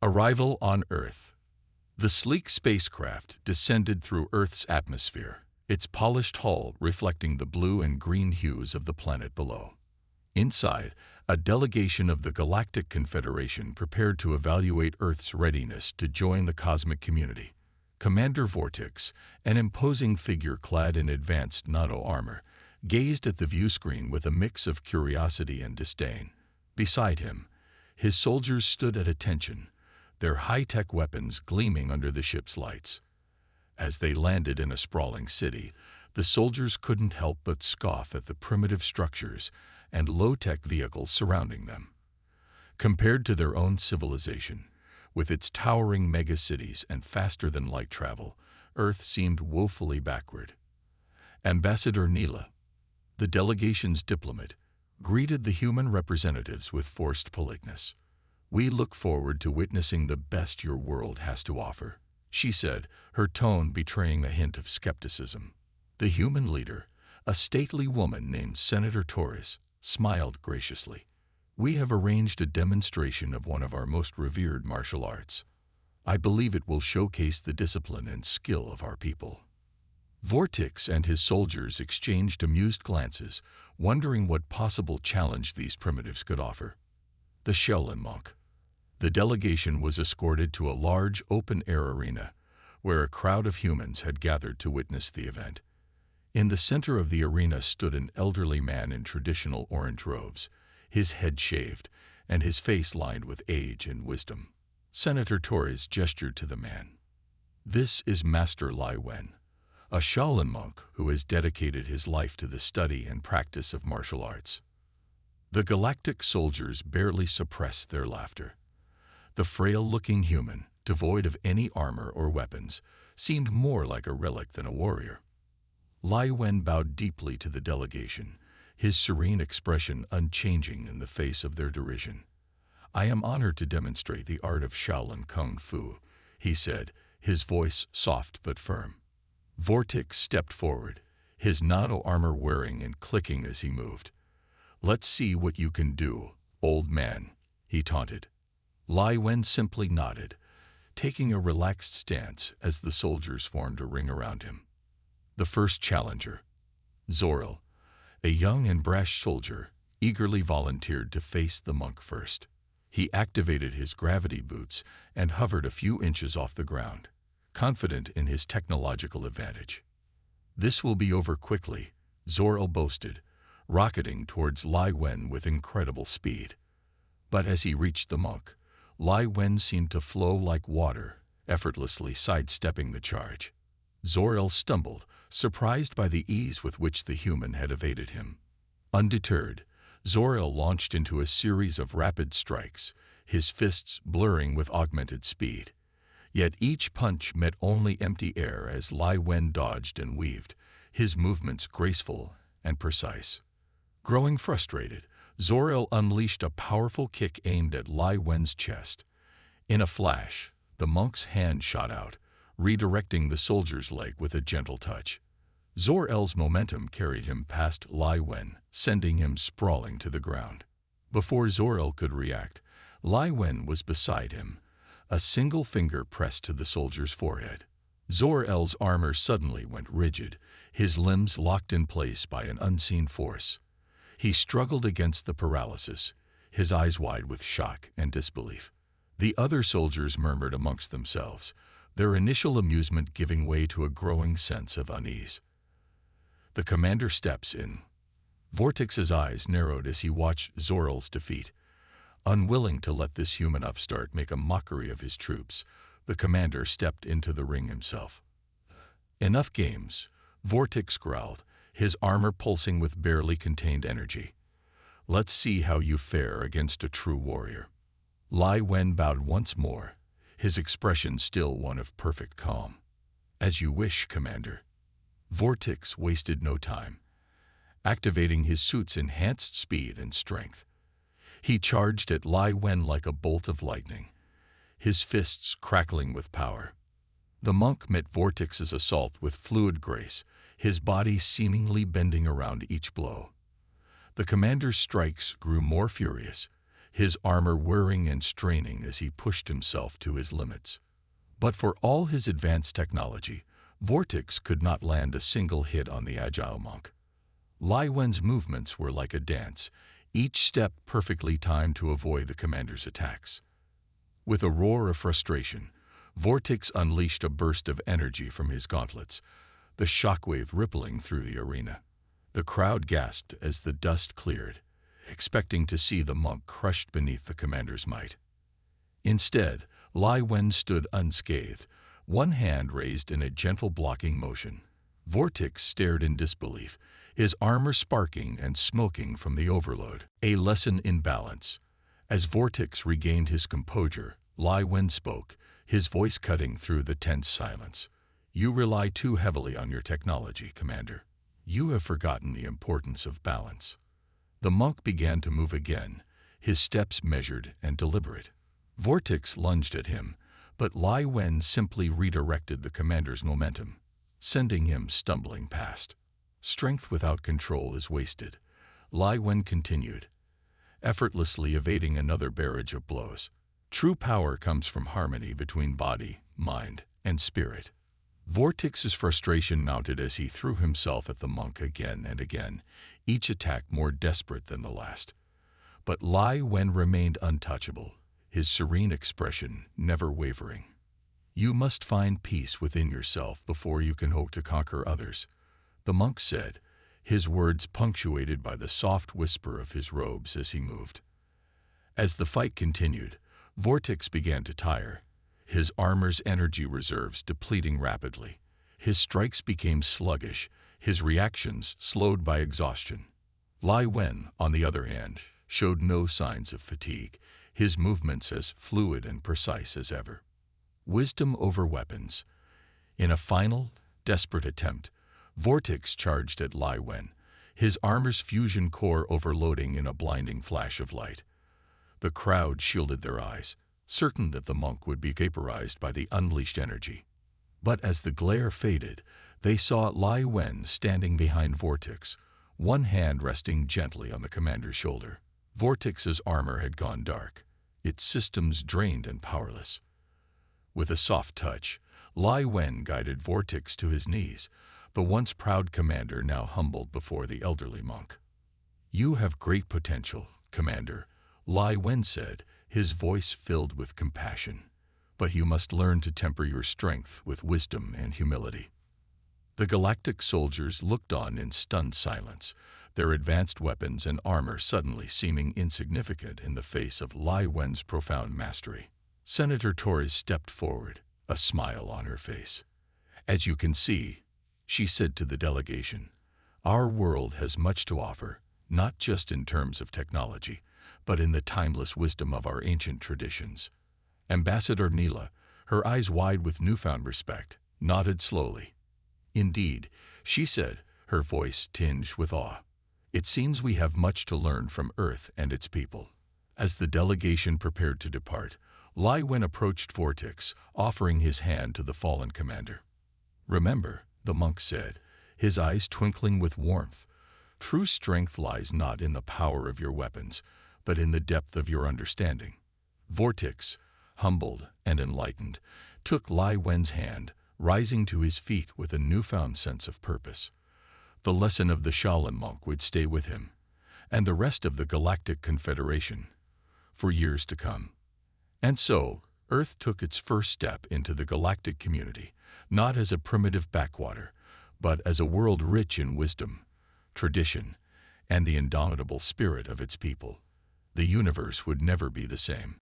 Arrival on Earth. The sleek spacecraft descended through Earth's atmosphere, its polished hull reflecting the blue and green hues of the planet below. Inside, a delegation of the Galactic Confederation prepared to evaluate Earth's readiness to join the cosmic community. Commander Vortex, an imposing figure clad in advanced nano-armor, gazed at the viewscreen with a mix of curiosity and disdain. Beside him, his soldiers stood at attention, their high-tech weapons gleaming under the ship's lights. As they landed in a sprawling city, the soldiers couldn't help but scoff at the primitive structures and low-tech vehicles surrounding them. Compared to their own civilization, with its towering megacities and faster-than-light travel, Earth seemed woefully backward. Ambassador Neela, the delegation's diplomat, greeted the human representatives with forced politeness. "We look forward to witnessing the best your world has to offer," she said, her tone betraying a hint of skepticism. The human leader, a stately woman named Senator Torres, smiled graciously. "We have arranged a demonstration of one of our most revered martial arts. I believe it will showcase the discipline and skill of our people." Vortex and his soldiers exchanged amused glances, wondering what possible challenge these primitives could offer. The Shaolin monk. The delegation was escorted to a large open-air arena, where a crowd of humans had gathered to witness the event. In the center of the arena stood an elderly man in traditional orange robes, his head shaved, and his face lined with age and wisdom. Senator Torres gestured to the man. "This is Master Lai Wen, a Shaolin monk who has dedicated his life to the study and practice of martial arts." The Galactic soldiers barely suppressed their laughter. The frail-looking human, devoid of any armor or weapons, seemed more like a relic than a warrior. Lai Wen bowed deeply to the delegation, his serene expression unchanging in the face of their derision. "I am honored to demonstrate the art of Shaolin Kung Fu," he said, his voice soft but firm. Vortex stepped forward, his nano-armor whirring and clicking as he moved. "Let's see what you can do, old man," he taunted. Lai Wen simply nodded, taking a relaxed stance as the soldiers formed a ring around him. The first challenger, Zoril, a young and brash soldier, eagerly volunteered to face the monk first. He activated his gravity boots and hovered a few inches off the ground, confident in his technological advantage. "This will be over quickly," Zoril boasted, rocketing towards Lai Wen with incredible speed. But as he reached the monk, Lai Wen seemed to flow like water, effortlessly sidestepping the charge. Zoril stumbled, surprised by the ease with which the human had evaded him. Undeterred, Zoril launched into a series of rapid strikes, his fists blurring with augmented speed. Yet each punch met only empty air as Lai Wen dodged and weaved, his movements graceful and precise. Growing frustrated, Zoril unleashed a powerful kick aimed at Lai Wen's chest. In a flash, the monk's hand shot out, redirecting the soldier's leg with a gentle touch. Zoril's momentum carried him past Lai Wen, sending him sprawling to the ground. Before Zoril could react, Lai Wen was beside him, a single finger pressed to the soldier's forehead. Zoril's armor suddenly went rigid, his limbs locked in place by an unseen force. He struggled against the paralysis, his eyes wide with shock and disbelief. The other soldiers murmured amongst themselves, their initial amusement giving way to a growing sense of unease. The commander steps in. Vortex's eyes narrowed as he watched Zoril's defeat. Unwilling to let this human upstart make a mockery of his troops, the commander stepped into the ring himself. "Enough games," Vortex growled, his armor pulsing with barely contained energy. "Let's see how you fare against a true warrior." Lai Wen bowed once more, his expression still one of perfect calm. "As you wish, Commander." Vortex wasted no time, activating his suit's enhanced speed and strength. He charged at Lai Wen like a bolt of lightning, his fists crackling with power. The monk met Vortex's assault with fluid grace, his body seemingly bending around each blow. The commander's strikes grew more furious, his armor whirring and straining as he pushed himself to his limits. But for all his advanced technology, Vortex could not land a single hit on the agile monk. Lai Wen's movements were like a dance, each step perfectly timed to avoid the commander's attacks. With a roar of frustration, Vortex unleashed a burst of energy from his gauntlets, the shockwave rippling through the arena. The crowd gasped as the dust cleared, expecting to see the monk crushed beneath the commander's might. Instead, Lai Wen stood unscathed, one hand raised in a gentle blocking motion. Vortex stared in disbelief, his armor sparking and smoking from the overload. A lesson in balance. As Vortex regained his composure, Lai Wen spoke, his voice cutting through the tense silence. "You rely too heavily on your technology, Commander. You have forgotten the importance of balance." The monk began to move again, his steps measured and deliberate. Vortex lunged at him, but Lai Wen simply redirected the commander's momentum, sending him stumbling past. "Strength without control is wasted," Lai Wen continued, effortlessly evading another barrage of blows. "True power comes from harmony between body, mind, and spirit." Vortex's frustration mounted as he threw himself at the monk again and again, each attack more desperate than the last. But Lai Wen remained untouchable, his serene expression never wavering. "You must find peace within yourself before you can hope to conquer others," the monk said, his words punctuated by the soft whisper of his robes as he moved. As the fight continued, Vortex began to tire, his armor's energy reserves depleting rapidly. His strikes became sluggish, his reactions slowed by exhaustion. Lai Wen, on the other hand, showed no signs of fatigue, his movements as fluid and precise as ever. Wisdom over weapons. In a final, desperate attempt, Vortex charged at Lai Wen, his armor's fusion core overloading in a blinding flash of light. The crowd shielded their eyes, certain that the monk would be vaporized by the unleashed energy. But as the glare faded, they saw Lai Wen standing behind Vortex, one hand resting gently on the commander's shoulder. Vortex's armor had gone dark, its systems drained and powerless. With a soft touch, Lai Wen guided Vortex to his knees, the once proud commander now humbled before the elderly monk. "You have great potential, Commander," Lai Wen said, his voice filled with compassion. "But you must learn to temper your strength with wisdom and humility." The Galactic soldiers looked on in stunned silence, their advanced weapons and armor suddenly seeming insignificant in the face of Lai Wen's profound mastery. Senator Torres stepped forward, a smile on her face. "As you can see," she said to the delegation, "our world has much to offer, not just in terms of technology, but in the timeless wisdom of our ancient traditions." Ambassador Neela, her eyes wide with newfound respect, nodded slowly. "Indeed," she said, her voice tinged with awe. "It seems we have much to learn from Earth and its people." As the delegation prepared to depart, Lai Wen approached Vortex, offering his hand to the fallen commander. "Remember," the monk said, his eyes twinkling with warmth, "true strength lies not in the power of your weapons, but in the depth of your understanding." Vortex, humbled and enlightened, took Lai Wen's hand, rising to his feet with a newfound sense of purpose. The lesson of the Shaolin monk would stay with him, and the rest of the Galactic Confederation, for years to come. And so, Earth took its first step into the galactic community, not as a primitive backwater, but as a world rich in wisdom, tradition, and the indomitable spirit of its people. The universe would never be the same.